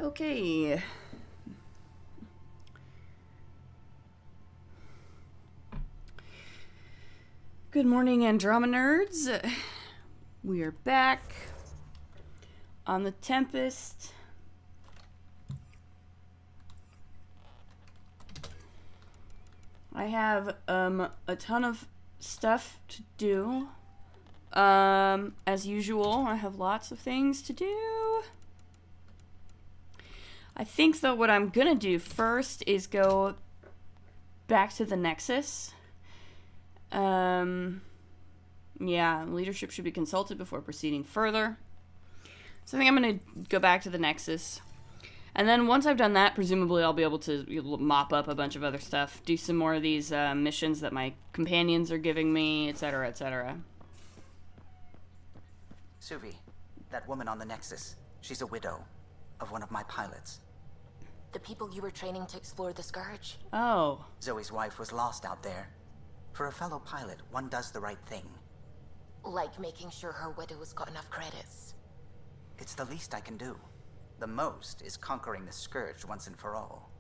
Okay. Good morning, Andromeda nerds. We are back on the Tempest. I have a ton of stuff to do. As usual, I have lots of things to do. I think, though, what I'm gonna do first is go back to the Nexus. Yeah, leadership should be consulted before proceeding further. So I think I'm gonna go back to the Nexus. And then once I've done that, presumably I'll be able to mop up a bunch of other stuff, do some more of these missions that my companions are giving me, etc., etc. Suvi, that woman on the Nexus, she's a widow of one of my pilots. The people you were training to explore the Scourge? Oh. Zoe's wife was lost out there. For a fellow pilot, one does the right thing. Like making sure her widow's got enough credits. It's the least I can do. The most is conquering the Scourge once and for all.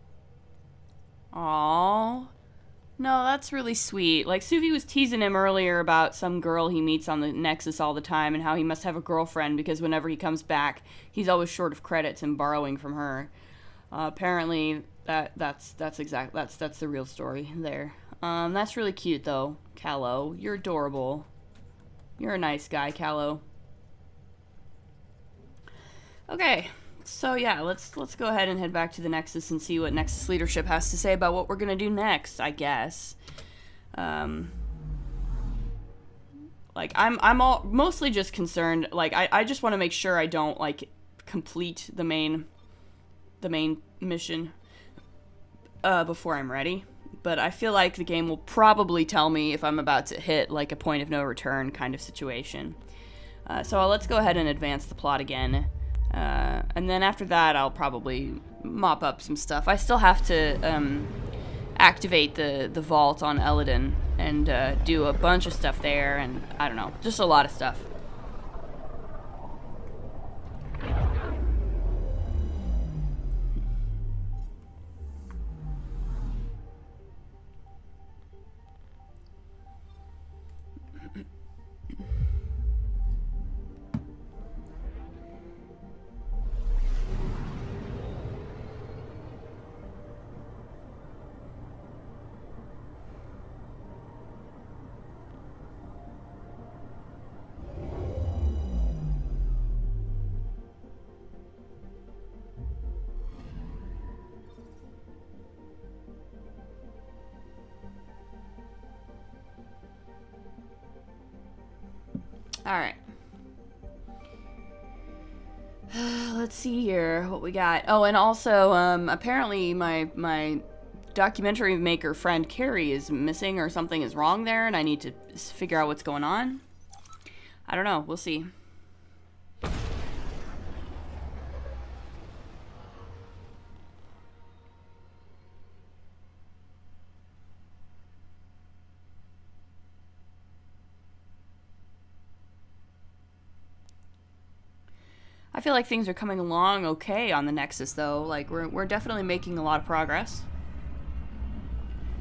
Aww. No, that's really sweet. Like, Suvi was teasing him earlier about some girl he meets on the Nexus all the time and how he must have a girlfriend because whenever he comes back, he's always short of credits and borrowing from her. Apparently, that's the real story there. That's really cute, though, Callow. You're adorable. You're a nice guy, Callow. Okay, so yeah, let's go ahead and head back to the Nexus and see what Nexus leadership has to say about what we're gonna do next, I guess. Like, I'm all mostly just concerned, like, I just want to make sure I don't, like, complete the main mission before I'm ready. But I feel like the game will probably tell me if I'm about to hit, like, a point of no return kind of situation. So let's go ahead and advance the plot again. And then after that, I'll probably mop up some stuff. I still have to activate the vault on Eladin and do a bunch of stuff there, and I don't know, just a lot of stuff. Alright. Let's see here what we got. Oh, and also, apparently my documentary maker friend Carrie is missing or something is wrong there, and I need to figure out what's going on. I don't know. We'll see. I feel like things are coming along okay on the Nexus, though. Like, we're definitely making a lot of progress.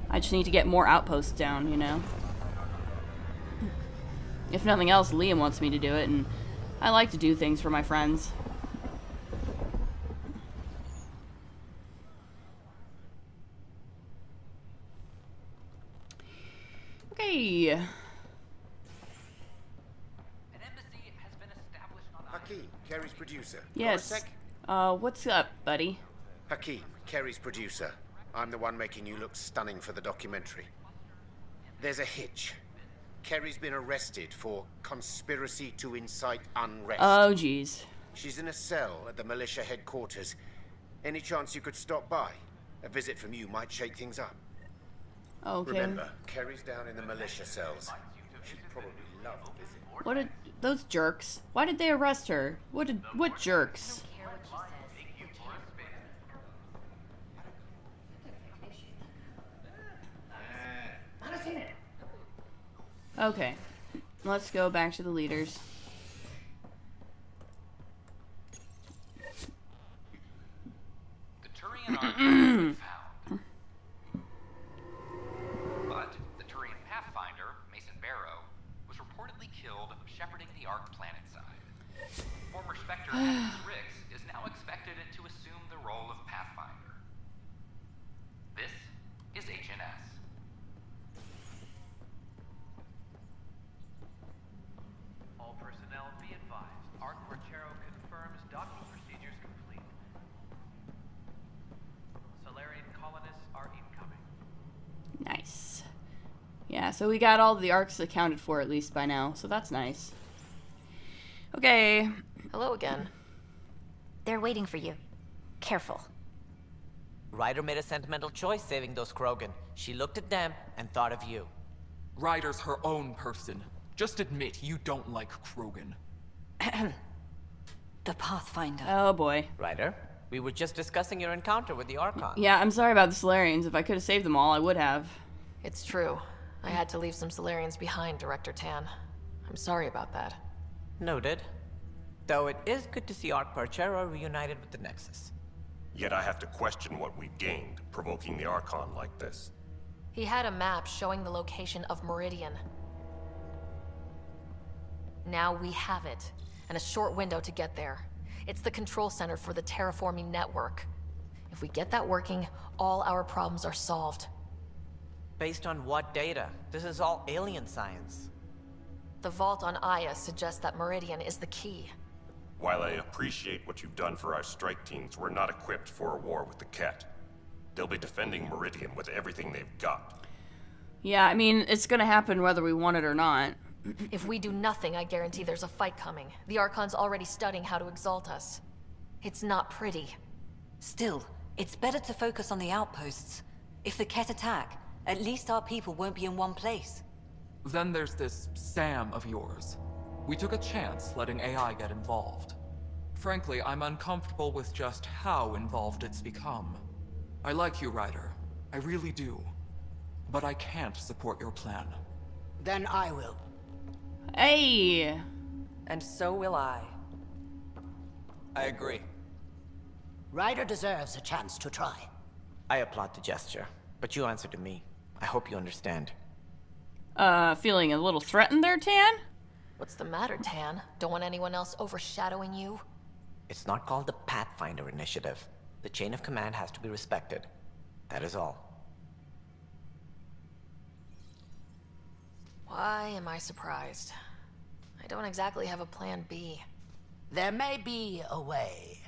I just need to get more outposts down, you know? If nothing else, Liam wants me to do it, and I like to do things for my friends. Okay. Kerry's producer. Yes. What's up, buddy? Hakeem, Kerry's producer. I'm the one making you look stunning for the documentary. There's a hitch. Kerry's been arrested for conspiracy to incite unrest. Oh, jeez. She's in a cell at the militia headquarters. Any chance you could stop by? A visit from you might shake things up. Okay. Remember, Kerry's down in the militia cells. She'd probably love a visit. What did those jerks? Why did they arrest her? What jerks? Okay. Let's go back to the leaders. Turian archive was found. But the Turian Pathfinder, Mason Barrow, was reportedly killed shepherding the Ark planetside. Former Spectre Atticus Rix is now expected to assume the role of Pathfinder. This is HNS. All personnel be advised. Ark Porchero confirms docking procedures complete. Solarian colonists are incoming. Nice. Yeah, so we got all the arcs accounted for at least by now, so that's nice. Okay. Hello again. They're waiting for you. Careful. Ryder made a sentimental choice saving those Krogan. She looked at them and thought of you. Ryder's her own person. Just admit you don't like Krogan. The Pathfinder. Oh boy. Ryder, we were just discussing your encounter with the Archon. Yeah, I'm sorry about the Solarians. If I could have saved them all, I would have. It's true. I had to leave some Solarians behind, Director Tan. I'm sorry about that. Noted. Though it is good to see Ark Porchero reunited with the Nexus. Yet I have to question what we've gained, provoking the Archon like this. He had a map showing the location of Meridian. Now we have it, and a short window to get there. It's the control center for the terraforming network. If we get that working, all our problems are solved. Based on what data? This is all alien science. The vault on Aya suggests that Meridian is the key. While I appreciate what you've done for our strike teams, we're not equipped for a war with the Ket. They'll be defending Meridian with everything they've got. Yeah, I mean, it's gonna happen whether we want it or not. If we do nothing, I guarantee there's a fight coming. The Archon's already studying how to exalt us. It's not pretty. Still, it's better to focus on the outposts. If the Ket attack, at least our people won't be in one place. Then there's this Sam of yours. We took a chance letting AI get involved. Frankly, I'm uncomfortable with just how involved it's become. I like you, Ryder. I really do. But I can't support your plan. Then I will. Hey! And so will I. I agree. Ryder deserves a chance to try. I applaud the gesture, but you answer to me. I hope you understand. Feeling a little threatened there, Tan? What's the matter, Tan? Don't want anyone else overshadowing you? It's not called the Pathfinder Initiative. The chain of command has to be respected. That is all. Why am I surprised? I don't exactly have a plan B. There may be a way.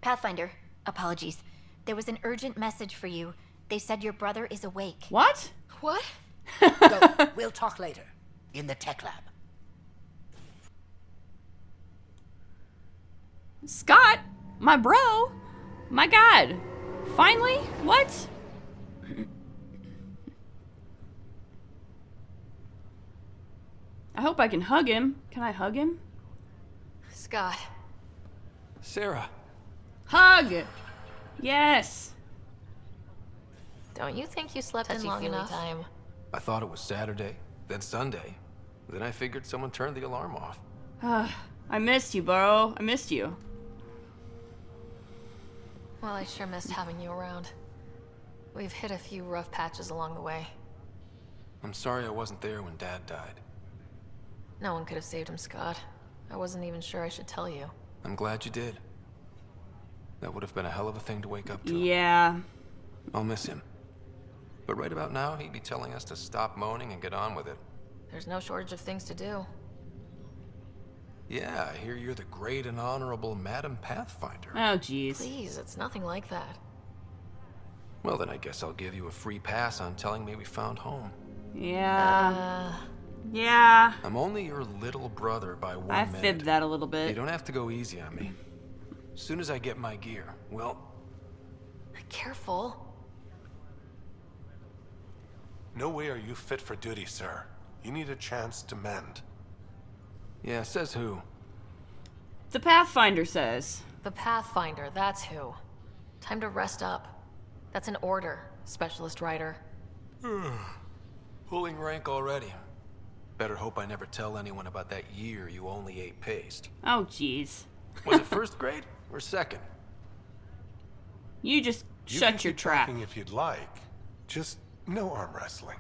Pathfinder, apologies. There was an urgent message for you. They said your brother is awake. What? What? Go. We'll talk later. In the tech lab. Scott? My bro? My god. Finally? What? I hope I can hug him. Can I hug him? Scott. Sarah. Hug! Yes. Don't you think you slept in long enough? Time. I thought it was Saturday, then Sunday. Then I figured someone turned the alarm off. I missed you, bro. I missed you. Well, I sure missed having you around. We've hit a few rough patches along the way. I'm sorry I wasn't there when Dad died. No one could have saved him, Scott. I wasn't even sure I should tell you. I'm glad you did. That would have been a hell of a thing to wake up to. Yeah. I'll miss him. But right about now, he'd be telling us to stop moaning and get on with it. There's no shortage of things to do. Yeah, I hear you're the great and honorable Madam Pathfinder. Oh, jeez. Please, it's nothing like that. Well, then I guess I'll give you a free pass on telling me we found home. Yeah. Yeah. I'm only your little brother by 1 I minute. fibbed that a little bit. You don't have to go easy on me. As soon as I get my gear, well... Careful. No way are you fit for duty, sir. You need a chance to mend. Yeah, says who? The Pathfinder says. The Pathfinder, that's who. Time to rest up. That's an order, Specialist Ryder. Pulling rank already. Better hope I never tell anyone about that year you only ate paste. Oh, jeez. Was it first grade or second? You just You shut can your keep trap. talking if you'd like. Just no arm wrestling.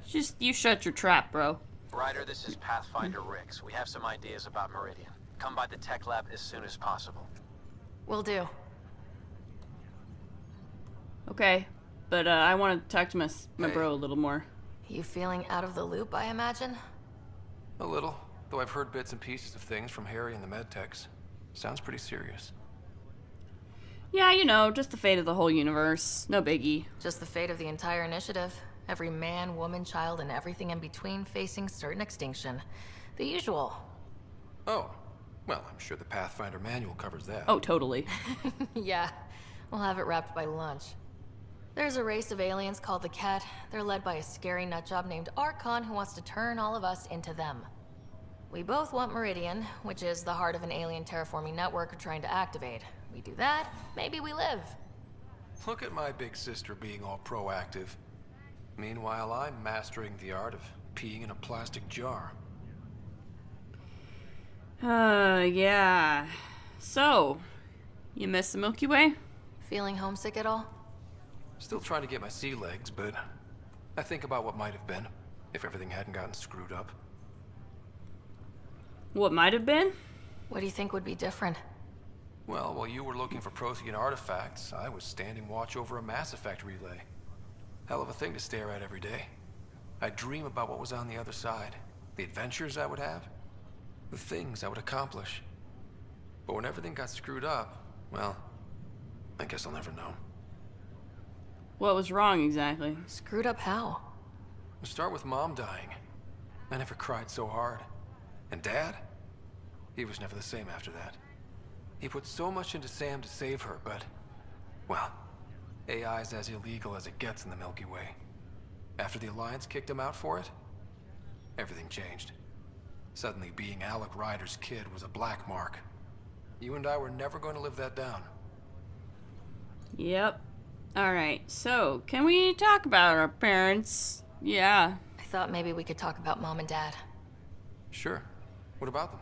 Just you shut your trap, bro. Ryder, this is Pathfinder Rix. We have some ideas about Meridian. Come by the tech lab as soon as possible. Will do. Okay, but I want to talk to my Hey. bro a little more. You feeling out of the loop, I imagine? A little, though I've heard bits and pieces of things from Harry and the medtechs. Sounds pretty serious. Yeah, you know, just the fate of the whole universe. No biggie. Just the fate of the entire initiative. Every man, woman, child, and everything in between facing certain extinction. The usual. Oh, well, I'm sure the Pathfinder manual covers that. Oh, totally. Yeah, we'll have it wrapped by lunch. There's a race of aliens called the Ket. They're led by a scary nutjob named Archon who wants to turn all of us into them. We both want Meridian, which is the heart of an alien terraforming network we're trying to activate. We do that, maybe we live. Look at my big sister being all proactive. Meanwhile, I'm mastering the art of peeing in a plastic jar. Yeah. So, you miss the Milky Way? Feeling homesick at all? Still trying to get my sea legs, but I think about what might have been if everything hadn't gotten screwed up. What might have been? What do you think would be different? Well, while you were looking for Prothean artifacts, I was standing watch over a Mass Effect relay. Hell of a thing to stare at every day. I'd dream about what was on the other side, the adventures I would have, the things I would accomplish. But when everything got screwed up, well, I guess I'll never know. What was wrong exactly? Screwed up how? We'll start with Mom dying. I never cried so hard. And Dad? He was never the same after that. He put so much into Sam to save her, but... well, AI's as illegal as it gets in the Milky Way. After the Alliance kicked him out for it, everything changed. Suddenly, being Alec Ryder's kid was a black mark. You and I were never going to live that down. Yep. Alright, so, can we talk about our parents? Yeah. I thought maybe we could talk about Mom and Dad. Sure. What about them?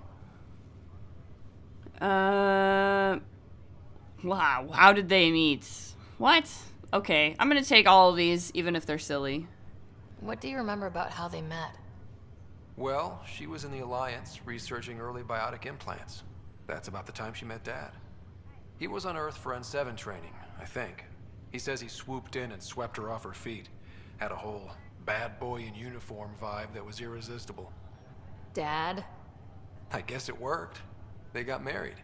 Wow, how did they meet? What? Okay, I'm gonna take all of these, even if they're silly. What do you remember about how they met? Well, she was in the Alliance, researching early biotic implants. That's about the time she met Dad. He was on Earth for N7 training, I think. He says he swooped in and swept her off her feet. Had a whole bad boy in uniform vibe that was irresistible. Dad? I guess it worked. They got married.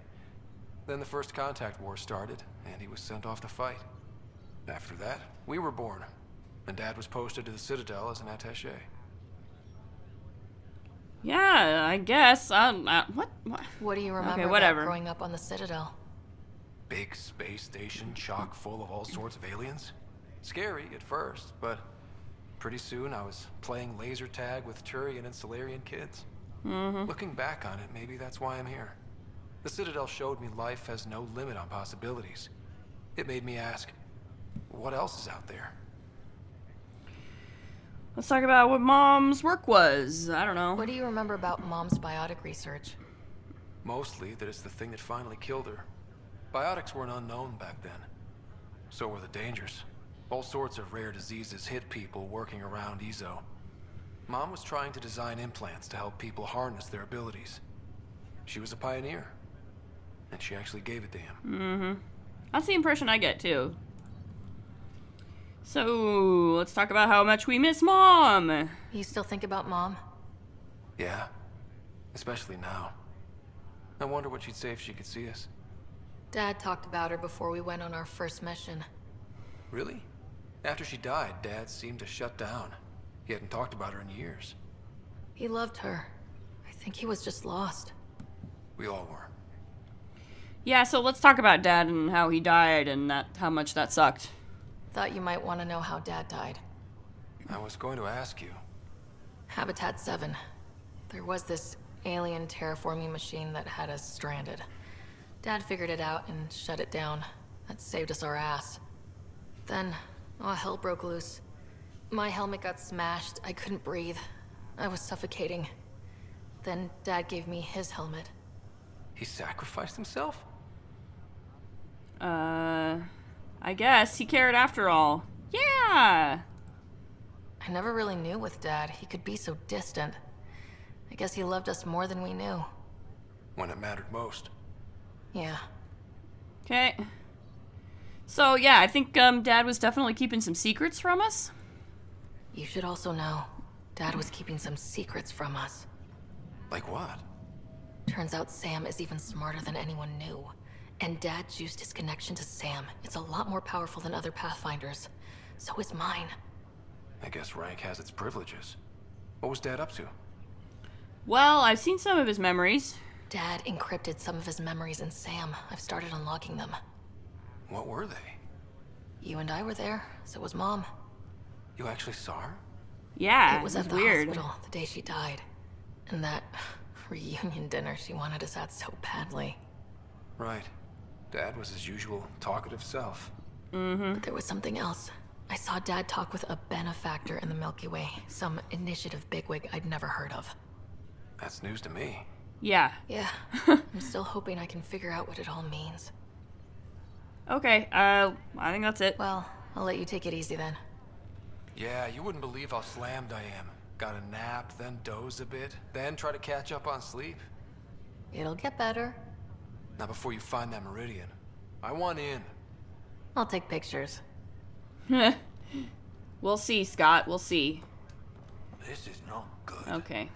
Then the First Contact War started, and he was sent off to fight. After that, we were born, and Dad was posted to the Citadel as an attaché. Yeah, I guess. What? What do you remember Okay, whatever. about growing up on the Citadel? Big space station chock full of all sorts of aliens. Scary at first, but pretty soon I was playing laser tag with Turian and Solarian kids. Looking back on it, maybe that's why I'm here. The Citadel showed me life has no limit on possibilities. It made me ask, what else is out there? Let's talk about what Mom's work was. I don't know. What do you remember about Mom's biotic research? Mostly that it's the thing that finally killed her. Biotics were an unknown back then. So were the dangers. All sorts of rare diseases hit people working around EZO. Mom was trying to design implants to help people harness their abilities. She was a pioneer. And she actually gave it to him. That's the impression I get, too. So, let's talk about how much we miss Mom. You still think about Mom? Yeah. Especially now. I wonder what she'd say if she could see us. Dad talked about her before we went on our first mission. Really? After she died, Dad seemed to shut down. He hadn't talked about her in years. He loved her. I think he was just lost. We all were. Yeah, so let's talk about Dad and how he died and how much that sucked. Thought you might want to know how Dad died. I was going to ask you. Habitat 7. There was this alien terraforming machine that had us stranded. Dad figured it out and shut it down. That saved us our ass. Then, hell broke loose. My helmet got smashed. I couldn't breathe. I was suffocating. Then Dad gave me his helmet. He sacrificed himself? I guess he cared after all. Yeah! I never really knew with Dad. He could be so distant. I guess he loved us more than we knew. When it mattered most. Yeah. Okay. So, yeah, I think, Dad was definitely keeping some secrets from us. You should also know, Dad was keeping some secrets from us. Like what? Turns out Sam is even smarter than anyone knew. And Dad juiced his connection to Sam. It's a lot more powerful than other Pathfinders. So is mine. I guess rank has its privileges. What was Dad up to? Well, I've seen some of his memories. Dad encrypted some of his memories in Sam. I've started unlocking them. What were they? You and I were there, so was Mom. You actually saw her? Yeah, it was at the weird. hospital the day she died. And that reunion dinner she wanted us at so badly. Right. Dad was his usual talkative self. But there was something else. I saw Dad talk with a benefactor in the Milky Way. Some initiative bigwig I'd never heard of. That's news to me. Yeah. Yeah. I'm still hoping I can figure out what it all means. Okay, I think that's it. Well, I'll let you take it easy then. Yeah, you wouldn't believe how slammed I am. Got a nap, then doze a bit, then try to catch up on sleep. It'll get better. Not before you find that Meridian. I want in. I'll take pictures. We'll see, Scott. We'll see. This is not good. Okay.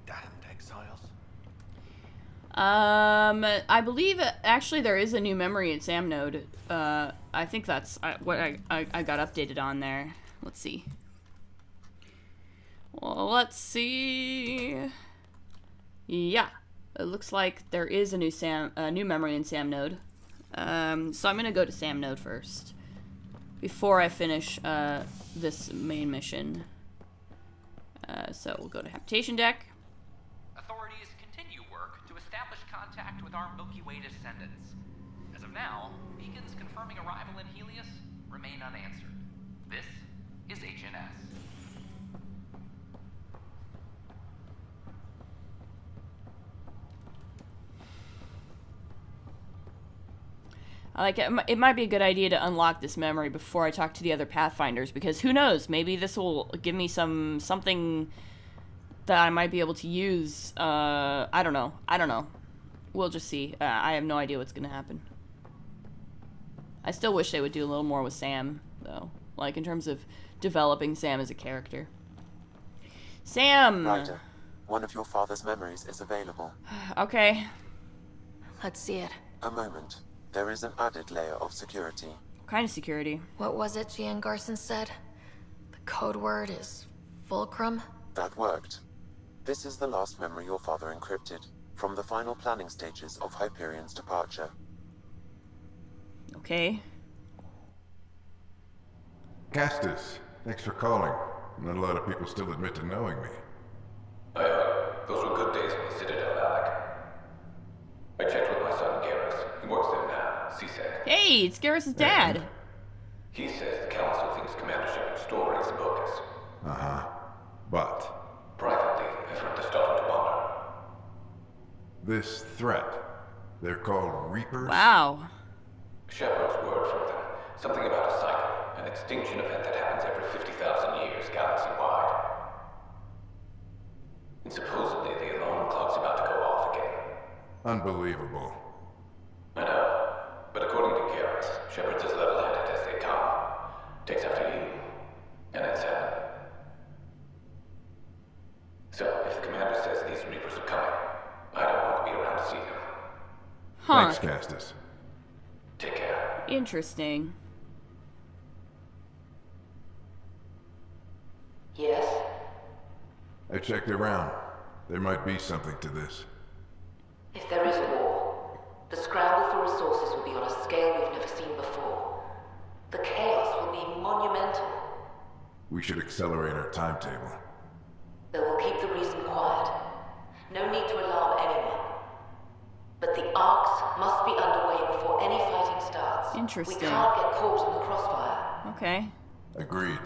Damned exiles. I believe actually there is a new memory in Sam Node. I think that's what I got updated on there. Let's see. Well, let's see. Yeah, it looks like there is a new memory in Sam Node. So I'm gonna go to Sam Node first before I finish this main mission. So we'll go to Habitation Deck. Authorities continue work to establish contact with our Milky Way descendants. As of now, beacons confirming arrival in Helios remain unanswered. This is HNS. Like it might be a good idea to unlock this memory before I talk to the other Pathfinders, because who knows, maybe this will give me something that I might be able to use. I don't know. We'll just see. I have no idea what's gonna happen. I still wish they would do a little more with Sam, though, like in terms of developing Sam as a character. Sam! Ryder, one of your father's memories is available. Okay. Let's see it. A moment. There is an added layer of security. What kind of security? What was it Gian Garson said? The code word is Fulcrum? That worked. This is the last memory your father encrypted, from the final planning stages of Hyperion's departure. Okay. Castus, thanks for calling. Not a lot of people still admit to knowing me. Those were good days in the Citadel, Alec. I checked with my son, Garrus. He works there now, CSEC. Hey, it's Garrus' dad. He says the Council thinks Commander Shepard's story is bogus. Uh-huh. But? Privately, I've heard they're starting to wonder. This threat, they're called Reapers? Wow. Shepard's word for them. Something about a cycle, an extinction event that happens every 50,000 years, galaxy-wide. And supposedly the alarm clock's about to go off again. Unbelievable. I know, but according to Garrus, Shepard's as level-headed as they come. Takes after you, and then 7. So, if the commander says these Reapers are coming, I don't want to be around to see them. Huh. Thanks, Castus. Take care. Interesting. Yes? I checked around. There might be something to this. If there is a war, the scramble for resources will be on a scale we've never seen before. The chaos will be monumental. We should accelerate our timetable. Though we'll keep the reason quiet. No need to alarm anyone. But the arcs must be underway before any fighting starts. Interesting. We can't get caught in the crossfire. Okay. Agreed.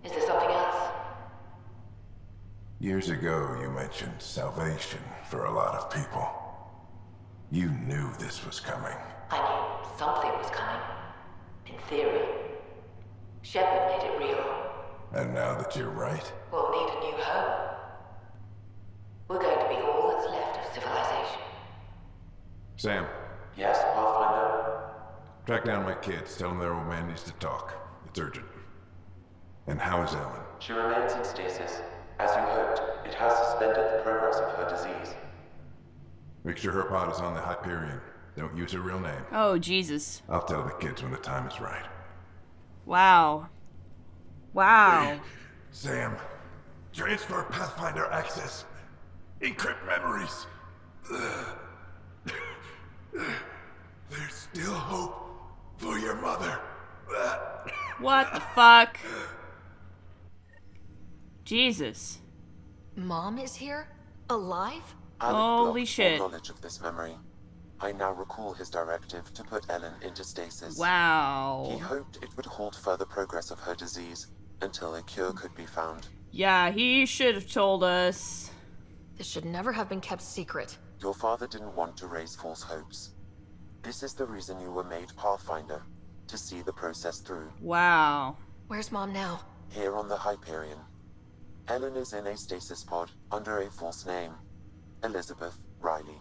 Is there something else? Years ago, you mentioned salvation for a lot of people. You knew this was coming. I knew. something was coming. In theory. Shepard made it real. And now that you're right, We'll need a new home. We're going to be all that's left of civilization. Sam, Yes, Pathfinder? track down my kids. Tell them their old man needs to talk. It's urgent. And how is Ellen? She remains in stasis. As you hoped, it has suspended the progress of her disease. Make sure her pod is on the Hyperion. Don't use her real name. Oh, Jesus. I'll tell the kids when the time is right. Wow. Wow. Sam, transfer Pathfinder access. Encrypt memories. There's still hope for your mother. What the fuck? Jesus. Mom is here? Alive? Alec Holy blocked shit. all knowledge of this memory. I now recall his directive to put Ellen into stasis. Wow. He hoped it would halt further progress of her disease until a cure could be found. Yeah, he should have told us. This should never have been kept secret. Your father didn't want to raise false hopes. This is the reason you were made Pathfinder, to see the process through. Wow. Where's Mom now? Here on the Hyperion. Ellen is in a stasis pod under a false name. Elizabeth Riley.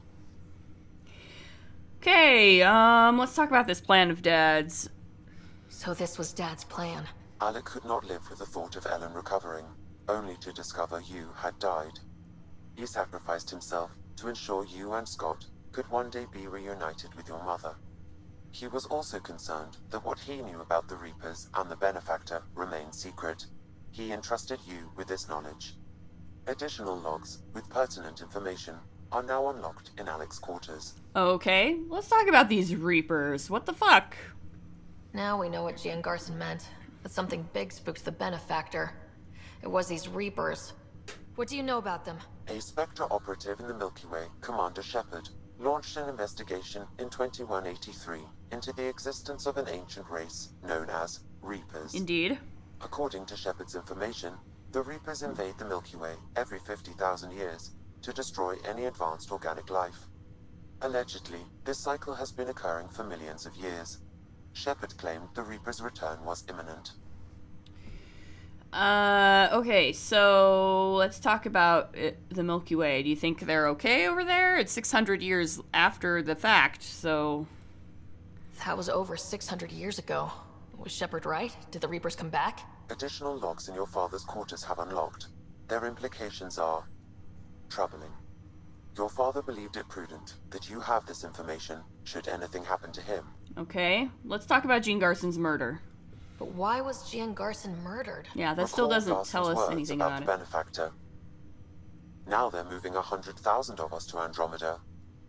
Okay, let's talk about this plan of Dad's. So this was Dad's plan. Alec could not live with the thought of Ellen recovering, only to discover you had died. He sacrificed himself to ensure you and Scott could one day be reunited with your mother. He was also concerned that what he knew about the Reapers and the Benefactor remained secret. He entrusted you with this knowledge. Additional logs with pertinent information are now unlocked in Alec's quarters. Okay, let's talk about these Reapers. What the fuck? Now we know what Gian Garson meant. That something big spooked the Benefactor. It was these Reapers. What do you know about them? A Spectre operative in the Milky Way, Commander Shepard, launched an investigation in 2183 into the existence of an ancient race known as Reapers. Indeed. According to Shepard's information, the Reapers invade the Milky Way every 50,000 years to destroy any advanced organic life. Allegedly, this cycle has been occurring for millions of years. Shepard claimed the Reapers' return was imminent. Okay, so let's talk about the Milky Way. Do you think they're okay over there? It's 600 years after the fact, so... That was over 600 years ago. Was Shepard right? Did the Reapers come back? Additional logs in your father's quarters have unlocked. Their implications are troubling. Your father believed it prudent that you have this information should anything happen to him. Okay, let's talk about Jean Garson's murder. But why was Gian Garson murdered? Yeah, that still doesn't Garson's tell us words anything about about the it. Benefactor. Now they're moving 100,000 of us to Andromeda.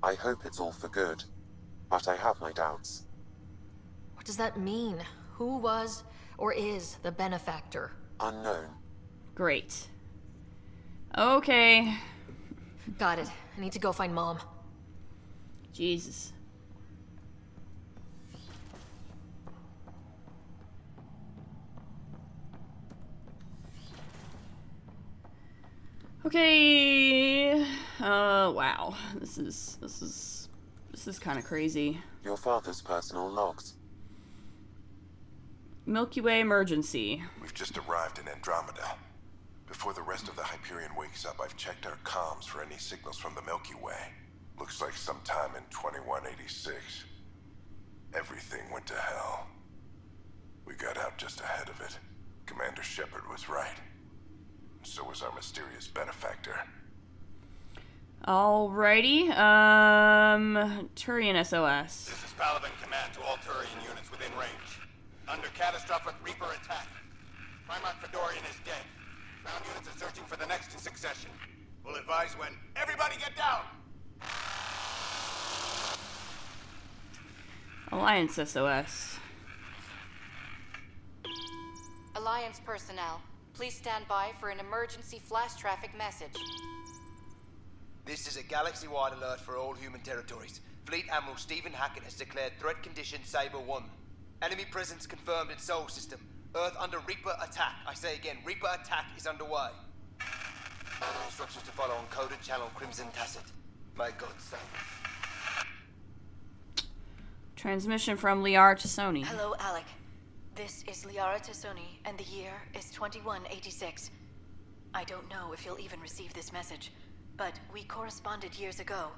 I hope it's all for good, but I have my doubts. What does that mean? Who was or is the Benefactor? Unknown. Great. Okay. Got it. I need to go find Mom. Jesus. Okay. Wow. This is kind of crazy. Your father's personal logs. Milky Way emergency. We've just arrived in Andromeda. Before the rest of the Hyperion wakes up, I've checked our comms for any signals from the Milky Way. Looks like sometime in 2186. Everything went to hell. We got out just ahead of it. Commander Shepard was right. So was our mysterious benefactor. Alrighty. Turian SOS. This is Paladin Command to all Turian units within range. Under catastrophic Reaper attack. Primarch Fedorian is dead. Ground units are searching for the next in succession. We'll advise when. Everybody get down! Alliance SOS. Alliance personnel, please stand by for an emergency flash traffic message. This is a galaxy-wide alert for all human territories. Fleet Admiral Stephen Hackett has declared threat condition Saber 1. Enemy presence confirmed in Sol System. Earth under Reaper attack. I say again, Reaper attack is underway. Instructions to follow on coded channel Crimson Tacit. May God save. Transmission from Liara to Sony. Hello, Alec. This is Liara Tassoni, and the year is 2186. I don't know if you'll even receive this message, but we corresponded years ago.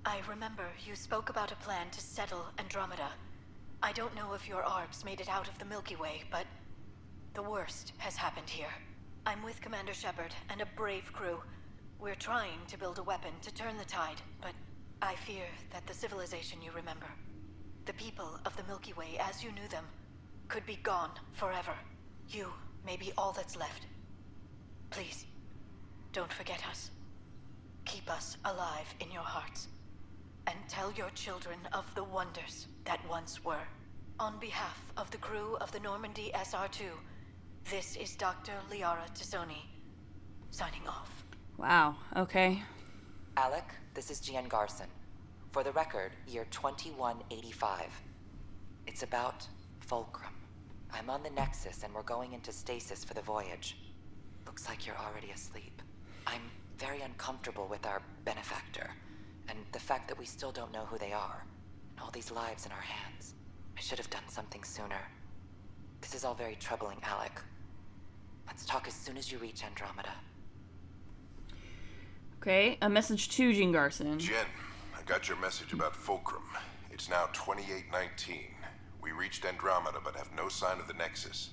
I remember you spoke about a plan to settle Andromeda. I don't know if your arcs made it out of the Milky Way, but the worst has happened here. I'm with Commander Shepard and a brave crew. We're trying to build a weapon to turn the tide, but I fear that the civilization you remember, the people of the Milky Way as you knew them, could be gone forever. You may be all that's left. Please, don't forget us. Keep us alive in your hearts. And tell your children of the wonders that once were. On behalf of the crew of the Normandy SR-2, this is Dr. Liara Tassoni, signing off. Wow, okay. Alec, this is Gian Garson. For the record, year 2185. It's about Fulcrum. I'm on the Nexus and we're going into stasis for the voyage. Looks like you're already asleep. I'm very uncomfortable with our benefactor, and the fact that we still don't know who they are, and all these lives in our hands. I should have done something sooner. This is all very troubling, Alec. Let's talk as soon as you reach Andromeda. Okay, a message to Jean Garson. Jen, I got your message about Fulcrum. It's now 2819. We reached Andromeda but have no sign of the Nexus.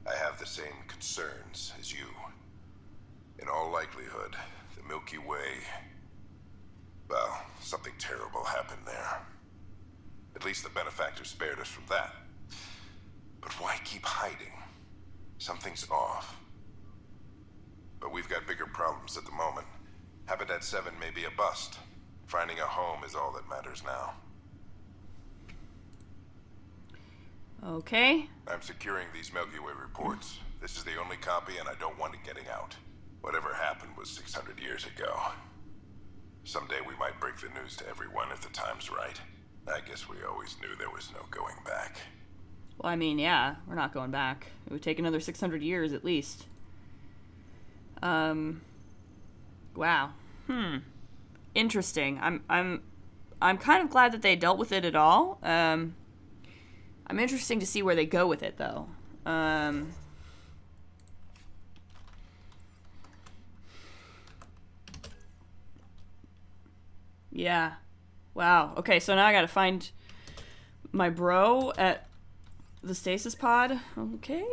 I have the same concerns as you. In all likelihood, the Milky Way... well, something terrible happened there. At least the benefactor spared us from that. But why keep hiding? Something's off. But we've got bigger problems at the moment. Habitat 7 may be a bust. Finding a home is all that matters now. Okay. I'm securing these Milky Way reports. This is the only copy and I don't want it getting out. Whatever happened was 600 years ago. Someday we might break the news to everyone if the time's right. I guess we always knew there was no going back. Well, I mean, yeah, we're not going back. It would take another 600 years at least. Wow. Interesting. I'm kind of glad that they dealt with it at all. I'm interesting to see where they go with it, though. Yeah. Wow. Okay, so now I gotta find my bro at the stasis pod. Okay.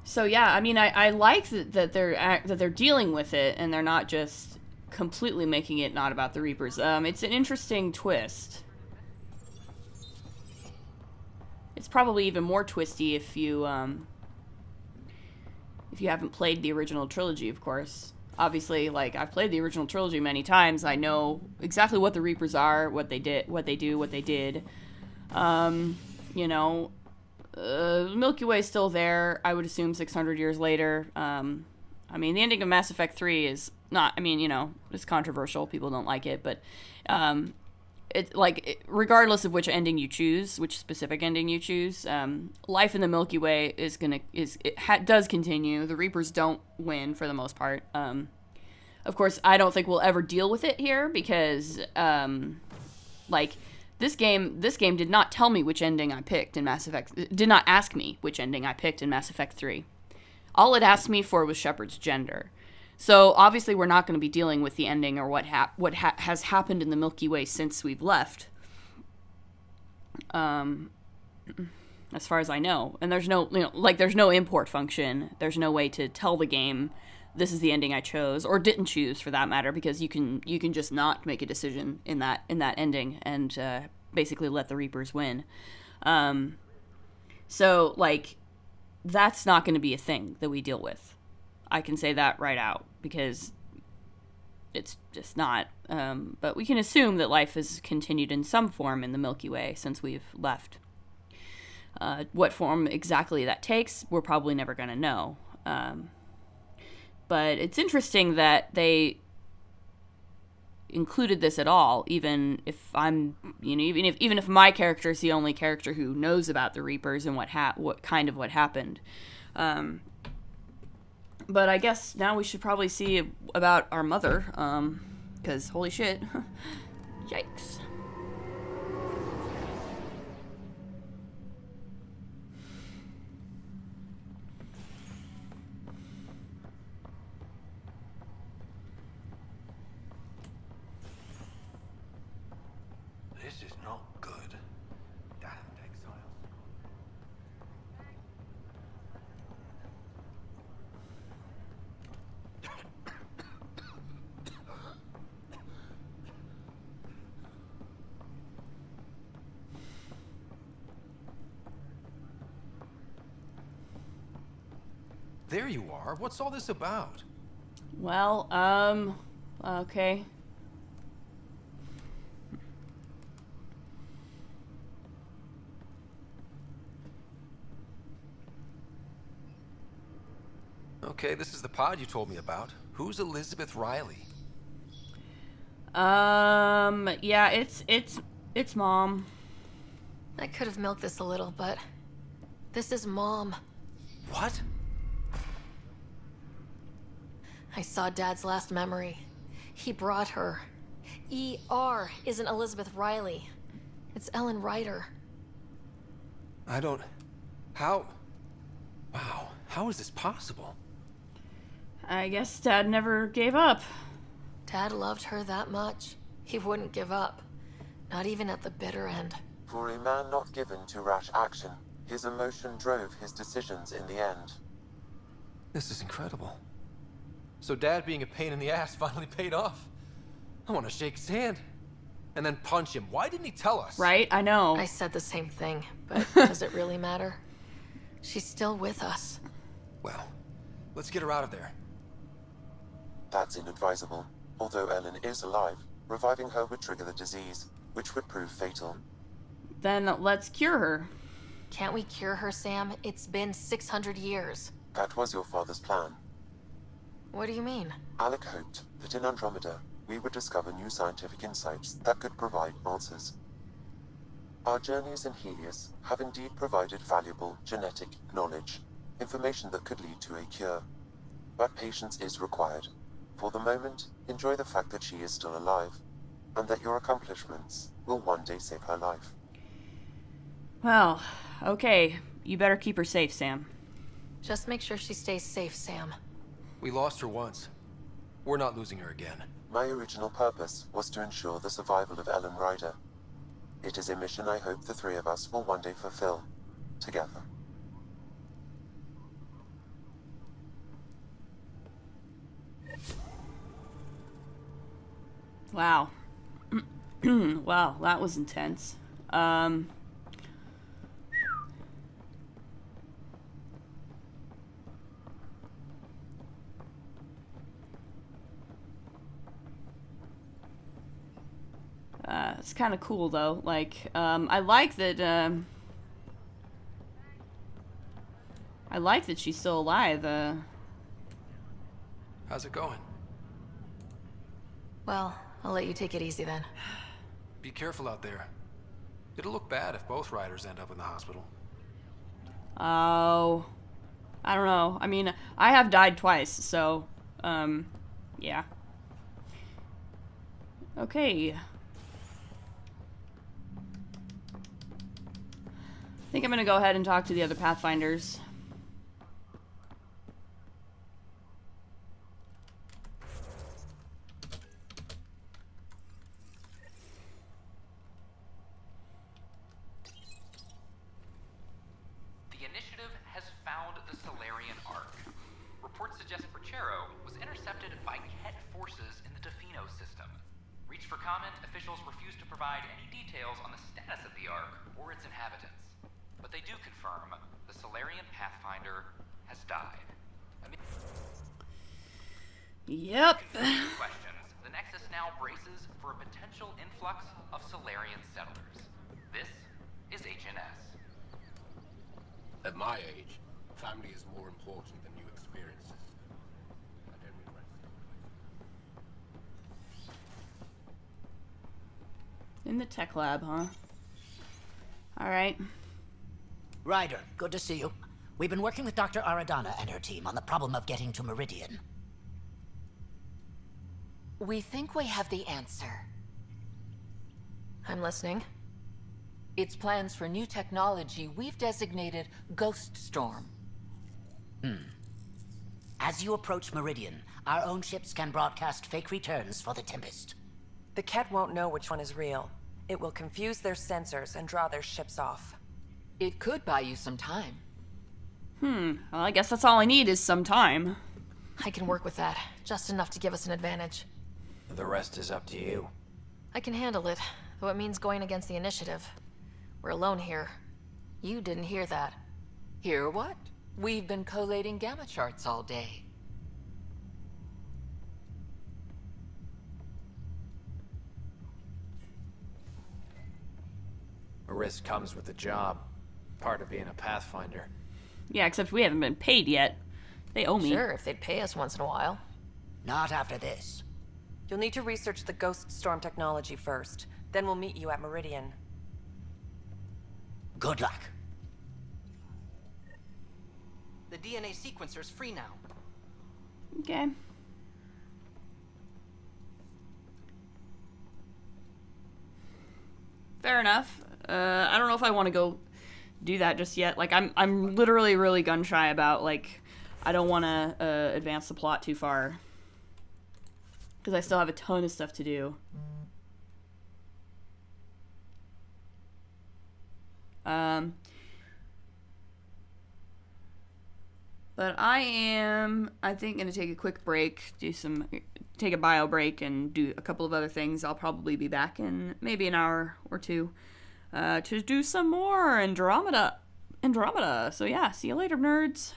So yeah, I mean, I like that they're dealing with it and they're not just completely making it not about the Reapers. It's an interesting twist. It's probably even more twisty if you haven't played the original trilogy, of course. Obviously, like, I've played the original trilogy many times. I know exactly what the Reapers are, what they did, what they do, what they did. You know, Milky Way is still there, I would assume 600 years later. I mean, the ending of Mass Effect 3 is not, I mean, you know, it's controversial. People don't like it, but regardless of which ending you choose, which specific ending you choose, life in the Milky Way does continue. The Reapers don't win for the most part. Of course, I don't think we'll ever deal with it here because, this game did not tell me which ending I picked in Mass Effect. It did not ask me which ending I picked in Mass Effect 3. All it asked me for was Shepard's gender. So obviously we're not going to be dealing with the ending or what has happened in the Milky Way since we've left. As far as I know, and there's no, there's no import function. There's no way to tell the game this is the ending I chose or didn't choose for that matter, because you can just not make a decision in that ending and basically let the Reapers win. So that's not going to be a thing that we deal with. I can say that right out because it's just not. But we can assume that life has continued in some form in the Milky Way since we've left. What form exactly that takes, we're probably never going to know. But it's interesting that they included this at all, even if I'm, you know, even if my character is the only character who knows about the Reapers and what happened. But I guess now we should probably see about our mother, because holy shit. Yikes. This is not good. Damned exiles. There you are. What's all this about? Well, okay. Okay, this is the pod you told me about. Who's Elizabeth Riley? Yeah, it's Mom. I could have milked this a little, but this is Mom. What? I saw Dad's last memory. He brought her. ER isn't Elizabeth Riley. It's Ellen Ryder. I don't... How... Wow, how is this possible? I guess Dad never gave up. Dad loved her that much. He wouldn't give up. Not even at the bitter end. For a man not given to rash action, his emotion drove his decisions in the end. This is incredible. So Dad being a pain in the ass finally paid off. I want to shake his hand. And then punch him. Why didn't he tell us? Right? I know. I said the same thing, but does it really matter? She's still with us. Well, let's get her out of there. That's inadvisable. Although Ellen is alive, reviving her would trigger the disease, which would prove fatal. Then let's cure her. Can't we cure her, Sam? It's been 600 years. That was your father's plan. What do you mean? Alec hoped that in Andromeda, we would discover new scientific insights that could provide answers. Our journeys in Helios have indeed provided valuable genetic knowledge, information that could lead to a cure. But patience is required. For the moment, enjoy the fact that she is still alive, and that your accomplishments will one day save her life. Well, okay. You better keep her safe, Sam. Just make sure she stays safe, Sam. We lost her once. We're not losing her again. My original purpose was to ensure the survival of Ellen Ryder. It is a mission I hope the three of us will one day fulfill, together. Wow. Wow, that was intense. It's kind of cool though. Like, I like that she's still alive. How's it going? Well, I'll let you take it easy then. Be careful out there. It'll look bad if both riders end up in the hospital. Oh, I don't know. I mean, I have died twice, so, yeah. Okay. I think I'm gonna go ahead and talk to the other Pathfinders. The initiative has found the Solarian Ark. Reports suggest Perchero was intercepted by Ket forces in the Defino system. Reached for comment, officials refused to provide any details on the status of the Ark or its inhabitants. But they do confirm the Solarian Pathfinder has died. Yep. Questions. The Nexus now braces for a potential influx of Solarian settlers. This is HNS. At my age, family is more important than new experiences. I don't regret In the tech lab, huh? Alright. Ryder, good to see you. We've been working with Dr. Aradana and her team on the problem of getting to Meridian. We think we have the answer. I'm listening. It's plans for new technology we've designated Ghost Storm. As you approach Meridian, our own ships can broadcast fake returns for the Tempest. The Ket won't know which one is real. It will confuse their sensors and draw their ships off. It could buy you some time. Well, I guess that's all I need is some time. I can work with that. Just enough to give us an advantage. The rest is up to you. I can handle it, though it means going against the initiative. We're alone here. You didn't hear that. Hear what? We've been collating gamma charts all day. A risk comes with the job. Part of being a Pathfinder. Yeah, except we haven't been paid yet. They owe me. Sure, if they'd pay us once in a while. Not after this. You'll need to research the Ghost Storm technology first. Then we'll meet you at Meridian. Good luck. The DNA sequencer's free now. Okay. Fair enough. I don't know if I want to go do that just yet. Like, I'm literally really gun shy about, like, I don't want to advance the plot too far. Because I still have a ton of stuff to do. But I think, going to take a quick break, take a bio break and do a couple of other things. I'll probably be back in maybe an hour or two to do some more Andromeda. So yeah, see you later, nerds.